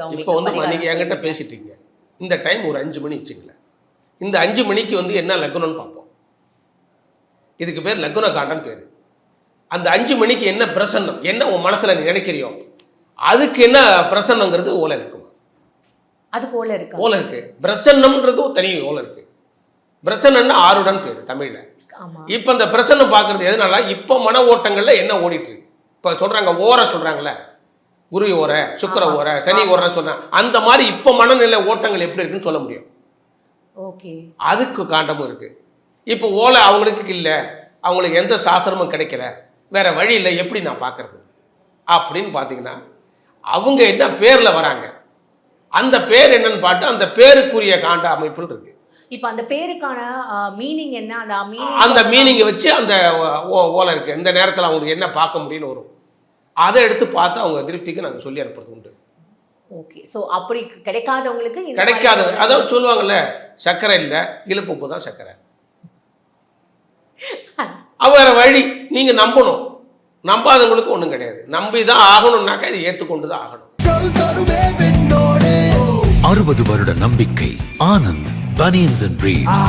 இப்போ நீங்கள் என்கிட்ட பேசிட்டீங்க. இந்த டைம் ஒரு 5 மணி வச்சுங்களேன். இந்த 5 மணிக்கு என்ன லக்னம்னு பார்ப்போம். இதுக்கு பேர் லக்ன காண்டன் பேர். அந்த 5 மணிக்கு என்ன பிரசன்னம், என்ன உன் மனசில் நீ நினைக்கிறியோ அதுக்கு என்ன பிரசன்னங்கிறது ஓலை இருக்கும். அதுக்கு ஓலை இருக்கு. ஓலை இருக்கு. பிரசன்னம்ன்றது தனி ஓலை இருக்கு. பிரசன்னம்னா ஆறுடன் பேர் தமிழில். இப்போ இந்த பிரசன்னம் பார்க்கறது எதனால, இப்போ மன ஓட்டங்களில் என்ன ஓடிட்டு இருக்கு. இப்போ சொல்கிறாங்க ஓரை சொல்கிறாங்களே, குரு ஓரை, சுக்கிர ஓரை, சனி ஓரைன்னு சொல்கிறாங்க. அந்த மாதிரி இப்போ மனநிலை ஓட்டங்கள் எப்படி இருக்குன்னு சொல்ல முடியும். ஓகே, அதுக்கு காண்டமும் இருக்குது. இப்போ ஓலை அவங்களுக்கு இல்லை, அவங்களுக்கு எந்த சாஸ்திரமும் கிடைக்கல, வேறு வழி இல்லை, எப்படி நான் பார்க்குறது அப்படின்னு பார்த்தீங்கன்னா அவங்க என்ன பேரில் வராங்க, அந்த பேர் என்னன்னு பார்த்து அந்த பேருக்குரிய காண்ட அமைப்புகள் இருக்குது. இப்போ அந்த பேருக்கான மீனிங் என்ன, அந்த மீனிங்கை வச்சு அந்த ஓலை இருக்குது. இந்த நேரத்தில் அவங்களுக்கு என்ன பார்க்க முடியும்னு வரும். அதை எடுத்து பார்த்து அவங்க திருப்திக்கு நாங்கள் சொல்லி அனுப்புறது உண்டு. ஓகே, ஸோ அப்படி கிடைக்காதவங்களுக்கு கிடைக்காத, அதாவது சொல்லுவாங்கல்ல, சர்க்கரை இல்லை இழுப்பு தான் சர்க்கரை. வேற வழி நீங்கள் நம்பணும். நம்பாதவங்களுக்கு ஒன்றும் கிடையாது. நம்பி தான் ஆகணும்னாக்கா இதை ஏற்றுக்கொண்டு தான் ஆகணும். 60 வருட நம்பிக்கை. Anand banians and briefs.